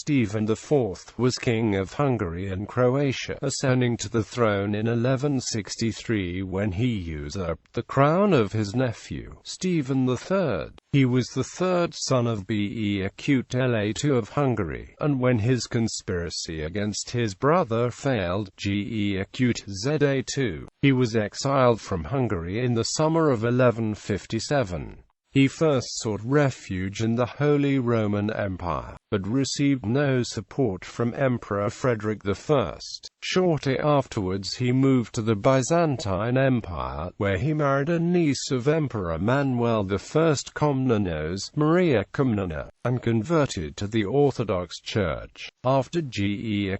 Stephen IV was king of Hungary and Croatia, ascending to the throne in 1163 when he usurped the crown of his nephew, Stephen III. He was the third son of Béla II of Hungary, and when his conspiracy against his brother failed, Géza II, he was exiled from Hungary in the summer of 1157. He first sought refuge in the Holy Roman Empire, but received no support from Emperor Frederick I. Shortly afterwards he moved to the Byzantine Empire, where he married a niece of Emperor Manuel I Komnenos, Maria Komnene, and converted to the Orthodox Church. After Géza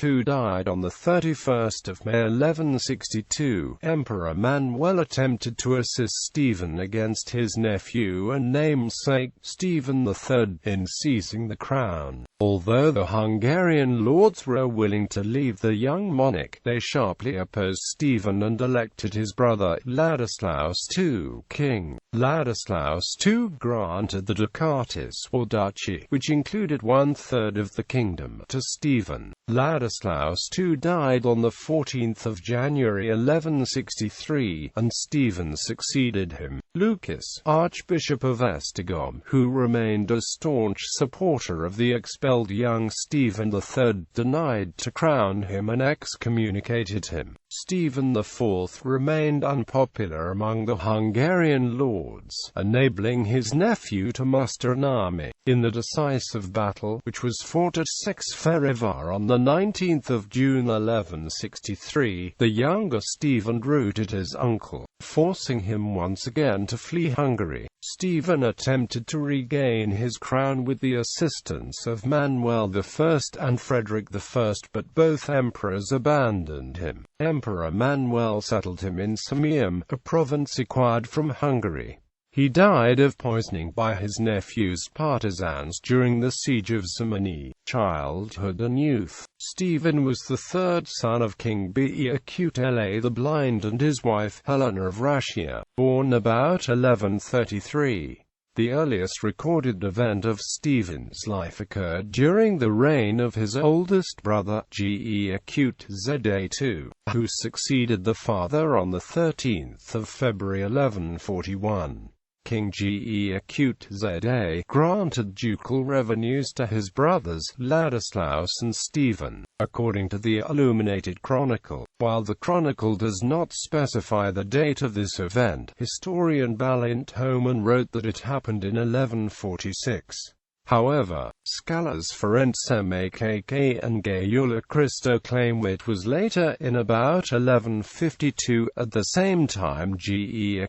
II died on the 31st of May 1162, Emperor Manuel attempted to assist Stephen against his nephew and namesake, Stephen III, in seizing the crown. Although the Hungarian lords were willing to leave the young monarch, they sharply opposed Stephen and elected his brother, Ladislaus II, king. Ladislaus II granted the ducatus, or duchy, which included one-third of the kingdom, to Stephen. Ladislaus II died on the 14th of January 1163, and Stephen succeeded him. Lucas, Archbishop of Esztergom, who remained a staunch supporter of the expelled young Stephen III, denied to crown him and excommunicated him. Stephen IV remained unpopular among the Hungarian lords, enabling his nephew to muster an army. In the decisive battle, which was fought at Szekferevar on the 19th of June 1163, the younger Stephen routed his uncle, forcing him once again to flee Hungary. Stephen attempted to regain his crown with the assistance of Manuel I and Frederick I, but both emperors abandoned him. Emperor Manuel settled him in Samium, a province acquired from Hungary. He died of poisoning by his nephew's partisans during the siege of Komnene. Childhood and youth. Stephen was the third son of King Béla the Blind and his wife Helena of Russia, born about 1133. The earliest recorded event of Stephen's life occurred during the reign of his oldest brother, Géza II, who succeeded the father on the 13th of February 1141. King Géza granted ducal revenues to his brothers Ladislaus and Stephen, according to the illuminated chronicle. While the chronicle does not specify the date of this event, historian Balint-Homan wrote that it happened in 1146. However, scholars Ferenc Makk and Gyula Christo claim it was later in about 1152. At the same time, Géza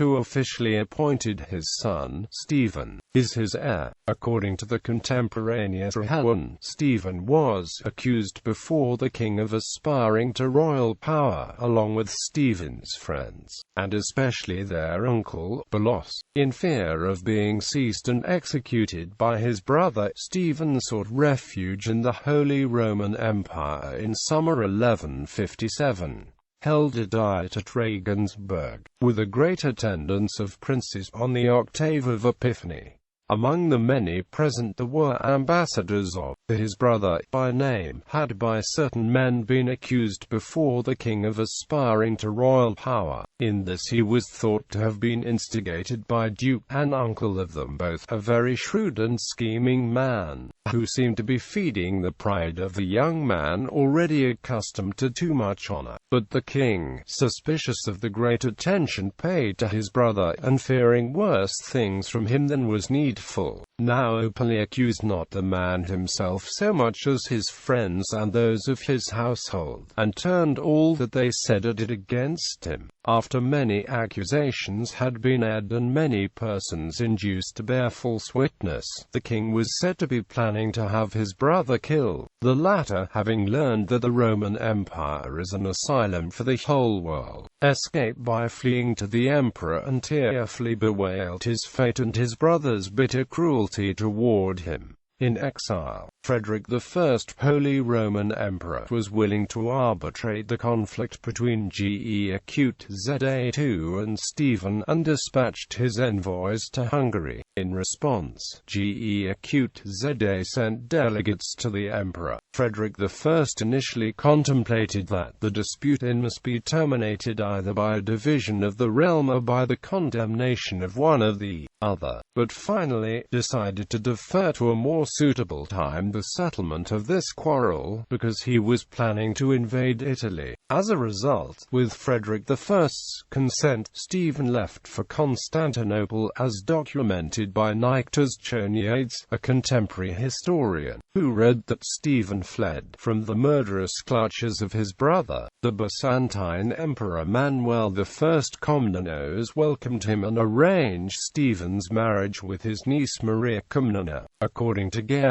II officially appointed his son, Stephen, is his heir. According to the contemporaneous account, Stephen was accused before the king of aspiring to royal power, along with Stephen's friends, and especially their uncle, Béla. In fear of being seized and executed by his brother, Stephen sought refuge in the Holy Roman Empire in summer 1157. Held a diet at Regensburg, with a great attendance of princes on the octave of Epiphany. Among the many present there were ambassadors of his brother by name, had by certain men been accused before the king of aspiring to royal power. In this he was thought to have been instigated by Duke, an uncle of them both, a very shrewd and scheming man, who seemed to be feeding the pride of the young man already accustomed to too much honor. But the king, suspicious of the great attention paid to his brother, and fearing worse things from him than was needful, now openly accused not the man himself so much as his friends and those of his household, and turned all that they said or did against him. After many accusations had been aired and many persons induced to bear false witness, the king was said to be planning to have his brother killed. The latter, having learned that the Roman Empire is an asylum for the whole world, escaped by fleeing to the emperor and tearfully bewailed his fate and his brother's bitter cruelty toward him. In exile, Frederick I, Holy Roman Emperor, was willing to arbitrate the conflict between Géza II and Stephen, and dispatched his envoys to Hungary. In response, Géza sent delegates to the emperor. Frederick I initially contemplated that the dispute must be terminated either by a division of the realm or by the condemnation of one or the other, but finally decided to defer to a more suitable time the settlement of this quarrel, because he was planning to invade Italy. As a result, with Frederick I's consent, Stephen left for Constantinople, as documented by Niktas Chernyates, a contemporary historian, who read that Stephen fled from the murderous clutches of his brother. The Byzantine Emperor Manuel I Komnenos welcomed him and arranged Stephen's marriage with his niece Maria Komnene. According to Géza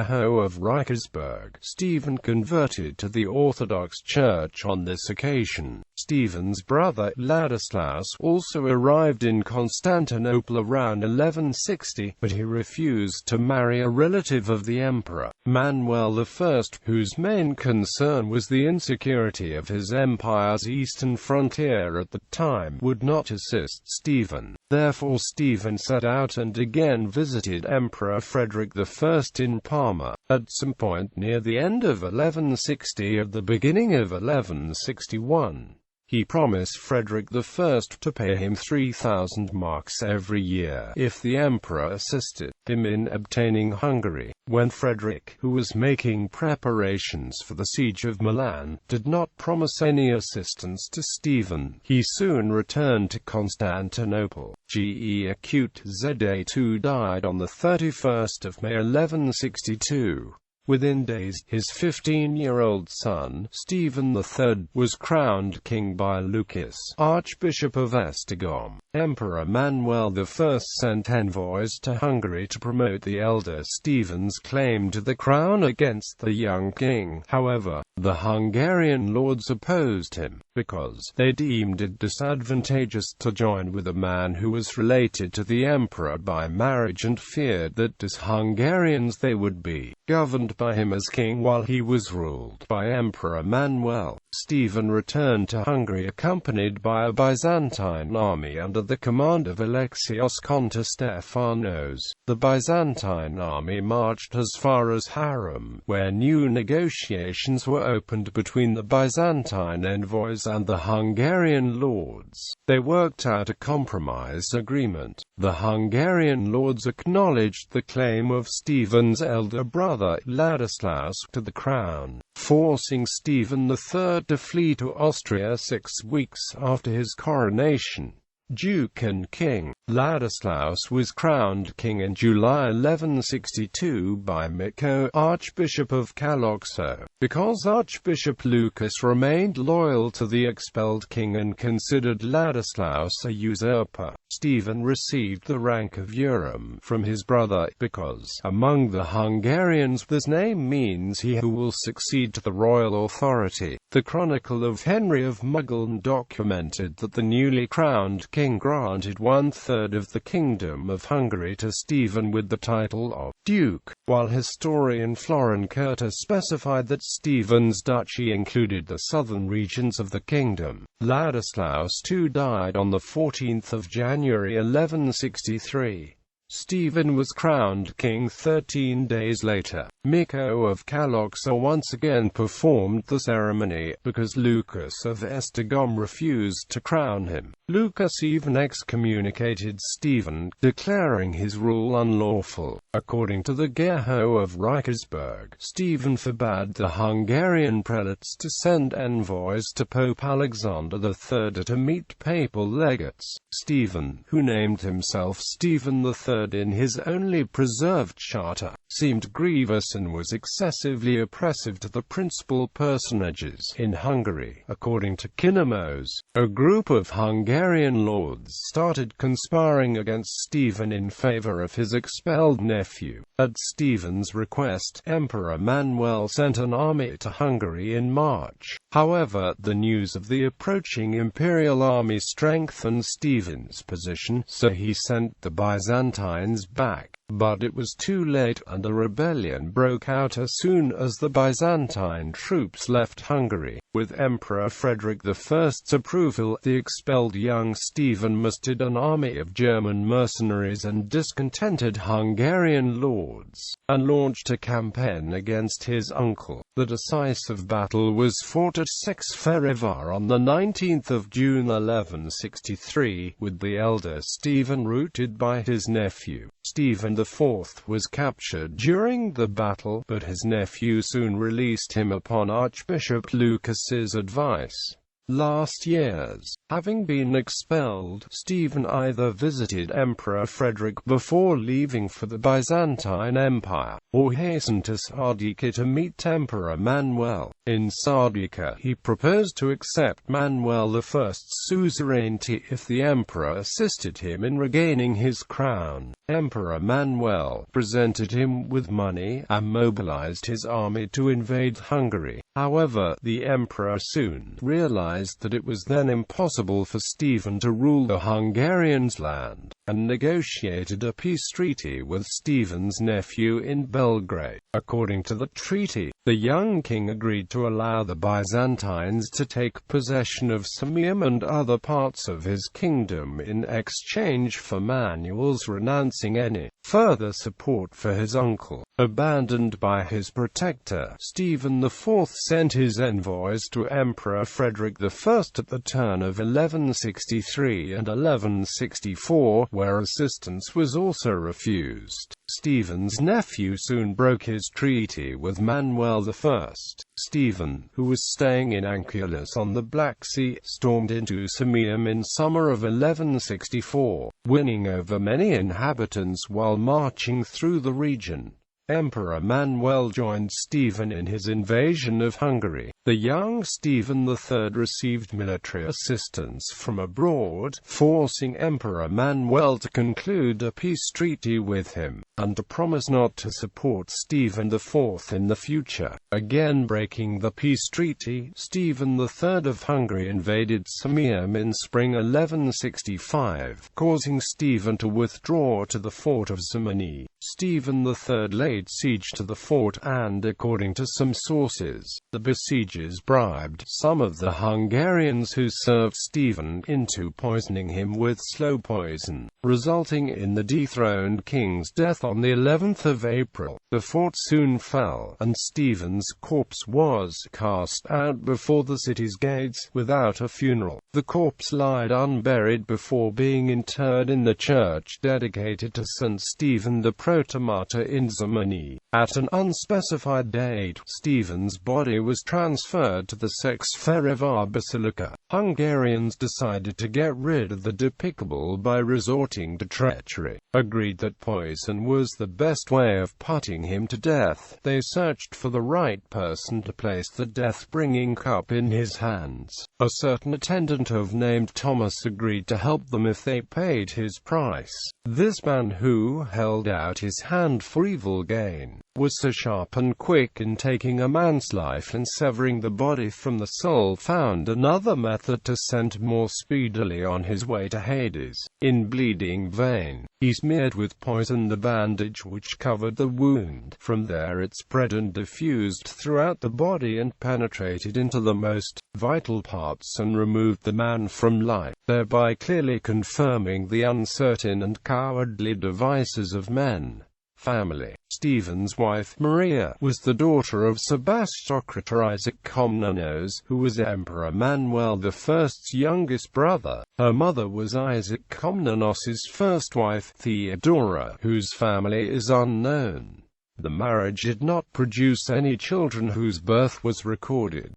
of Hungary, Stephen converted to the Orthodox Church on this occasion. Stephen's brother Ladislaus also arrived in Constantinople around 1160, but he refused to marry a relative of the emperor. Manuel I, whose main concern was the insecurity of his empire's eastern frontier at the time, would not assist Stephen. Therefore Stephen set out and again visited Emperor Frederick I in Parma. At some point near the end of 1160 or the beginning of 1161, he promised Frederick I to pay him 3,000 marks every year if the emperor assisted him in obtaining Hungary. When Frederick, who was making preparations for the siege of Milan, did not promise any assistance to Stephen, he soon returned to Constantinople. Géza II died on the 31st of May 1162. Within days, his 15-year-old son, Stephen III, was crowned king by Lucas, Archbishop of Esztergom. Emperor Manuel I sent envoys to Hungary to promote the elder Stephen's claim to the crown against the young king. However, the Hungarian lords opposed him, because they deemed it disadvantageous to join with a man who was related to the emperor by marriage and feared that as Hungarians they would be governed by him as king while he was ruled by Emperor Manuel. Stephen returned to Hungary accompanied by a Byzantine army under the command of Alexios Konstantinos. The Byzantine army marched as far as Harum, where new negotiations were opened between the Byzantine envoys and the Hungarian lords. They worked out a compromise agreement. The Hungarian lords acknowledged the claim of Stephen's elder brother Ladislaus to the crown, forcing Stephen III to flee to Austria 6 weeks after his coronation. Duke and King Ladislaus was crowned king in July 1162 by Miko, Archbishop of Kalocso. Because Archbishop Lucas remained loyal to the expelled king and considered Ladislaus a usurper, Stephen received the rank of Urim from his brother, because among the Hungarians this name means he who will succeed to the royal authority. The Chronicle of Henry of Mugeln documented that the newly crowned king granted 1/3 of the Kingdom of Hungary to Stephen with the title of Duke, while historian Florin Curtis specified that Stephen's duchy included the southern regions of the kingdom. Ladislaus II died on the 14th of January 1163. Stephen was crowned king 13 days later. Miko of Kalocso once again performed the ceremony, because Lucas of Esztergom refused to crown him. Lucas even excommunicated Stephen, declaring his rule unlawful. According to the Géza of Hungary, Stephen forbade the Hungarian prelates to send envoys to Pope Alexander III to meet papal legates. Stephen, who named himself Stephen III in his only preserved charter, seemed grievous and was excessively oppressive to the principal personages in Hungary. According to Komnenos, a group of Hungarian lords started conspiring against Stephen in favor of his expelled nephew. At Stephen's request, Emperor Manuel sent an army to Hungary in March. However, the news of the approaching imperial army strengthened Stephen's position, so he sent the Byzantines back. But it was too late, and a rebellion broke out as soon as the Byzantine troops left Hungary. With Emperor Frederick I's approval, the expelled young Stephen mustered an army of German mercenaries and discontented Hungarian lords, and launched a campaign against his uncle. The decisive battle was fought at Szekesfehérvár on the 19th of June 1163, with the elder Stephen routed by his nephew. Stephen IV was captured during the battle, but his nephew soon released him upon Archbishop Lucas's advice. Last years, having been expelled, Stephen either visited Emperor Frederick before leaving for the Byzantine Empire, or hastened to Sardica to meet Emperor Manuel. In Sardica, he proposed to accept Manuel I's suzerainty if the emperor assisted him in regaining his crown. Emperor Manuel presented him with money and mobilized his army to invade Hungary. However, the emperor soon realized that it was then impossible for Stephen to rule the Hungarians' land, and negotiated a peace treaty with Stephen's nephew in Belgrade. According to the treaty, the young king agreed to allow the Byzantines to take possession of Samium and other parts of his kingdom in exchange for Manuel's renouncing any further support for his uncle. Abandoned by his protector, Stephen IV sent his envoys to Emperor Frederick I at the turn of 1163 and 1164, where assistance was also refused. Stephen's nephew soon broke his treaty with Manuel I. Stephen, who was staying in Anchialus on the Black Sea, stormed into Samium in summer of 1164, winning over many inhabitants while marching through the region. Emperor Manuel joined Stephen in his invasion of Hungary. The young Stephen III received military assistance from abroad, forcing Emperor Manuel to conclude a peace treaty with him, and to promise not to support Stephen IV in the future. Again breaking the peace treaty, Stephen III of Hungary invaded Samium in spring 1165, causing Stephen to withdraw to the fort of Komnene. Stephen III laid siege to the fort and, according to some sources, the besiegers bribed some of the Hungarians who served Stephen into poisoning him with slow poison, resulting in the dethroned king's death on the 11th of April. The fort soon fell, and Stephen's corpse was cast out before the city's gates, without a funeral. The corpse lied unburied before being interred in the church dedicated to St. Stephen the Protomartyr in Komnene. At an unspecified date, Stephen's body was transferred to the Szekesfehérvár Basilica. Hungarians decided to get rid of the despicable by resorting to treachery. Agreed that poison was the best way of putting him to death, they searched for the right person to place the death-bringing cup in his hands. A certain attendant of named Thomas agreed to help them if they paid his price. This man, who held out his hand for evil gain, was so sharp and quick in taking a man's life and severing the body from the soul, found another method to send more speedily on his way to Hades. In bleeding vein, he smeared with poison the bandage which covered the wound. From there it spread and diffused throughout the body and penetrated into the most vital parts and removed the man from life, thereby clearly confirming the uncertain and cowardly devices of men. Family. Stephen's wife, Maria, was the daughter of Sebastian Isaac Komnenos, who was Emperor Manuel I's youngest brother. Her mother was Isaac Komnenos' first wife, Theodora, whose family is unknown. The marriage did not produce any children whose birth was recorded.